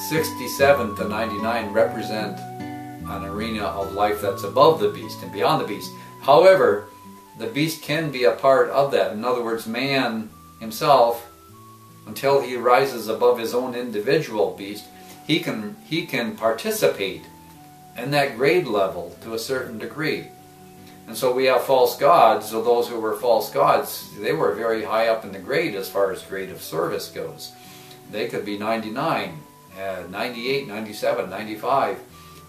67 to 99 represent an arena of life that's above the beast and beyond the beast. However, the beast can be a part of that. In other words, man himself, until he rises above his own individual beast, he can participate in that grade level to a certain degree. And so we have false gods. So those who were false gods, they were very high up in the grade as far as grade of service goes. They could be 99, 98, 97, 95,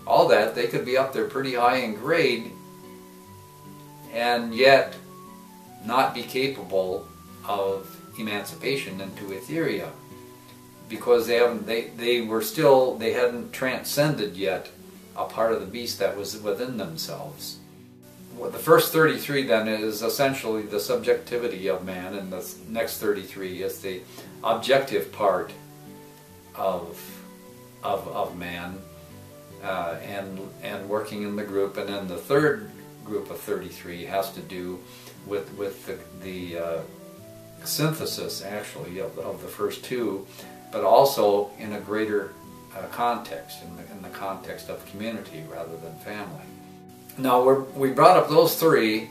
all that. They could be up there pretty high in grade and yet not be capable of emancipation into etheria, because they hadn't transcended yet a part of the beast that was within themselves. Well, the first 33 then is essentially the subjectivity of man, and the next 33 is the objective part of man, and working in the group. And then the third group of 33 has to do with the synthesis, actually, of the first two, but also in a greater context, in the context of community rather than family. Now we brought up those three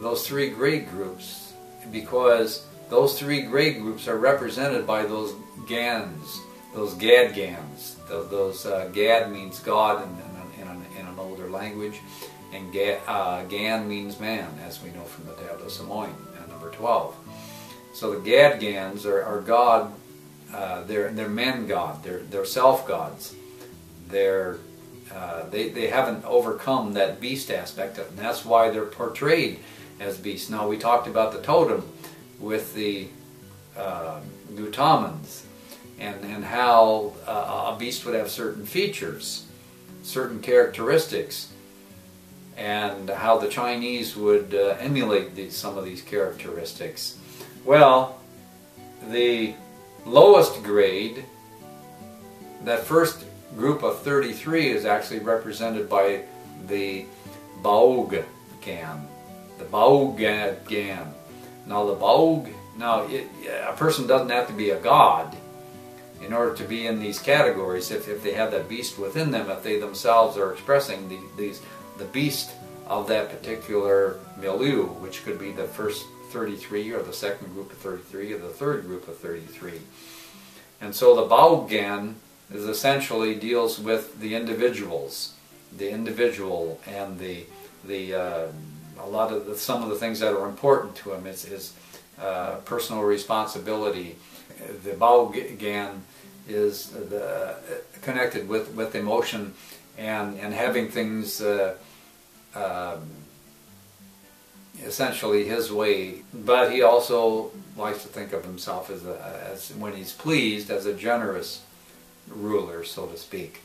grade groups because those three grade groups are represented by those gans, those gad gans. Gad means God in an older language, and gan means man, as we know from the Tao Te Ching, number 12. So the gad gans are God. They're men God. They're self gods. They haven't overcome that beast aspect of it, and that's why they're portrayed as beasts. Now we talked about the totem with the Gautamans, and how a beast would have certain features, certain characteristics, and how the Chinese would emulate some of these characteristics. Well, the lowest grade, that first group of 33, is actually represented by the Baog Gan. The Baog Gan. Now the Baog, a person doesn't have to be a god in order to be in these categories if they have that beast within them, if they themselves are expressing the beast of that particular milieu, which could be the first 33 or the second group of 33 or the third group of 33. And so the Baog Gan is essentially deals with the individuals, the individual, and some of the things that are important to him is personal responsibility. The Baog Gan is connected with emotion and having things essentially his way, but he also likes to think of himself as when he's pleased, as a generous ruler, so to speak.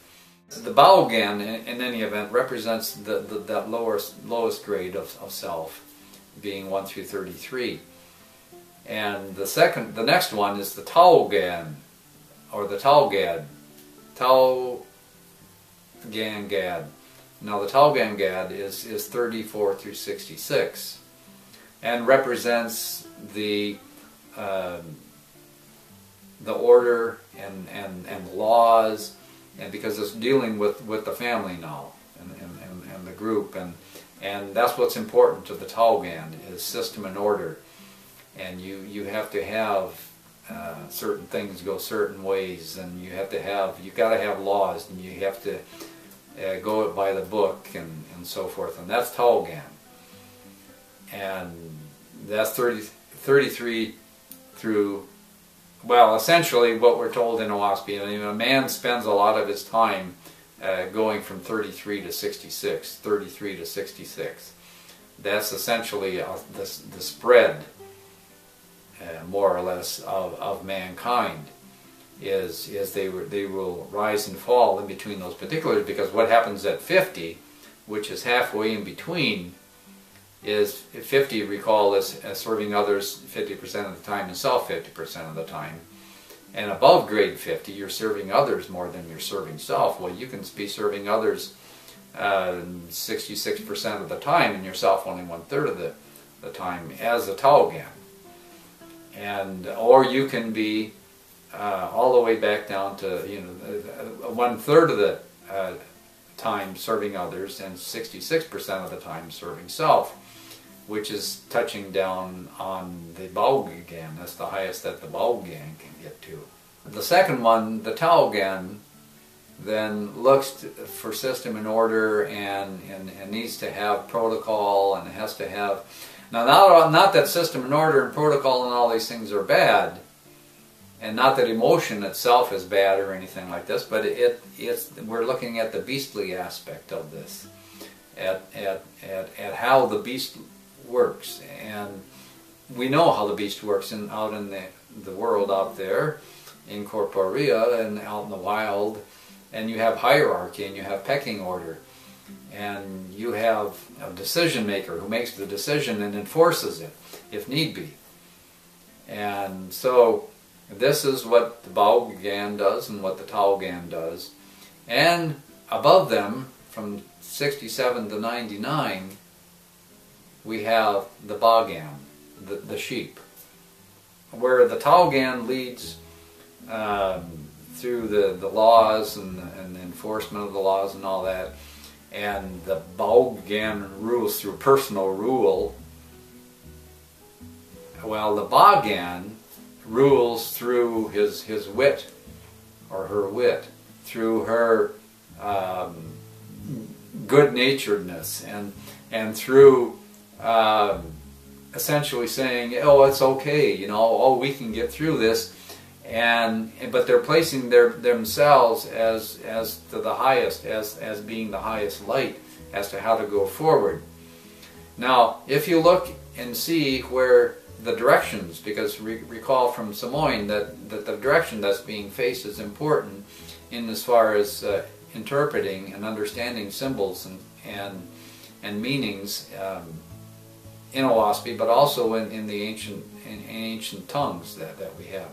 The Baog Gan, in any event, represents that lowest grade of self, being 1 through 33. And the next one is the Tao Gan, or the Tao Gad. Tao Gan Gad. Now the Tao Gan Gad is 34 through 66, and represents the order and laws, and because it's dealing with the family now and the group, and that's what's important to the Tao Gan, is system and order. And you have to have certain things go certain ways, and you got to have laws, and you have to go by the book and so forth, and that's Tao Gan. And that's 33 through, well, essentially what we're told in Oahspe. I mean, a man spends a lot of his time going from 33 to 66, 33 to 66. That's essentially the spread, more or less, of mankind. Is they will rise and fall in between those particulars, because what happens at 50, which is halfway in between, is 50, recall, as serving others 50% of the time and self 50% of the time. And above grade 50, you're serving others more than you're serving self. Well, you can be serving others 66% of the time and yourself only 1/3 of the time as a Tao Gan. Or you can be all the way back down to 1/3 of the time serving others and 66% of the time serving self, which is touching down on the Baogan. That's the highest that the Baogan can get to. The second one, the Taogan, then looks for system and order and needs to have protocol and has to have... Now, not that system and order and protocol and all these things are bad, and not that emotion itself is bad or anything like this, but we're looking at the beastly aspect of this, at how the beast works. And we know how the beast works out in the world out there, in corporea and out in the wild, and you have hierarchy and you have pecking order, and you have a decision maker who makes the decision and enforces it if need be. And so this is what the Baogan does and what the Taogan does. And above them, from 67 to 99, we have the Bagan, the sheep, where the Taogan leads through the laws and the enforcement of the laws and all that, and the Baogan rules through personal rule. Well, the Bagan rules through his wit, or her wit, through her good-naturedness, and through essentially saying, oh, it's okay, oh, we can get through this, but they're placing themselves as to the highest, as being the highest light as to how to go forward. Now, if you look and see where the directions, because recall from Samoin that the direction that's being faced is important in as far as interpreting and understanding symbols and meanings in Oahspe, but also in the ancient tongues that we have,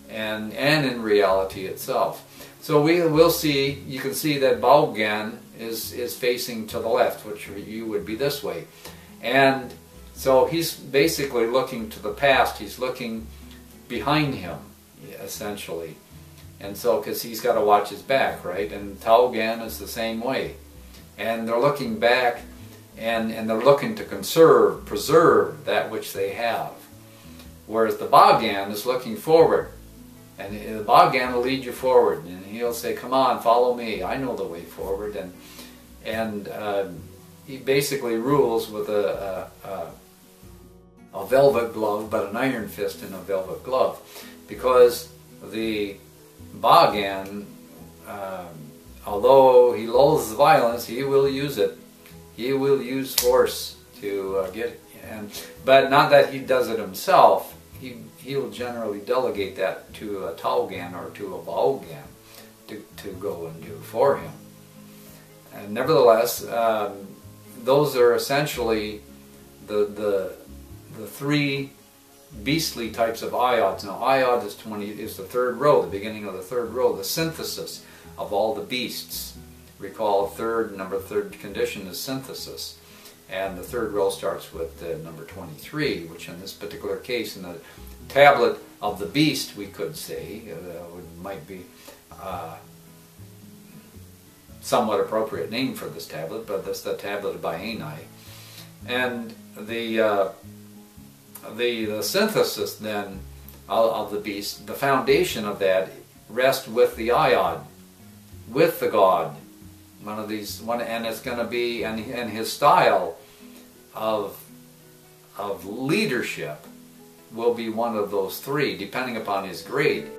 and in reality itself. So we'll see. You can see that Baogan is facing to the left, which you would be this way, and so he's basically looking to the past. He's looking behind him, essentially. And so, because he's got to watch his back, right? And Taogan is the same way. And they're looking back, and they're looking to preserve that which they have. Whereas the Bagan is looking forward. And the Bagan will lead you forward. And he'll say, come on, follow me. I know the way forward. And he basically rules with a velvet glove, but an iron fist in a velvet glove, because the Bagan, although he loathes violence, he will use it. He will use force to but not that he does it himself. He'll generally delegate that to a Taogan or to a Baogan to go and do for him. And nevertheless, those are essentially the three beastly types of iods. Now, iod is the third row, the beginning of the third row, the synthesis of all the beasts. Recall, number third condition is synthesis, and the third row starts with number 23, which in this particular case, in the tablet of the beast, we could say, might be somewhat appropriate name for this tablet, but that's the tablet of Bienei. And the synthesis then of the beast, the foundation of that rests with the iod, with the god. And it's going to be, and his style of leadership will be one of those three, depending upon his grade.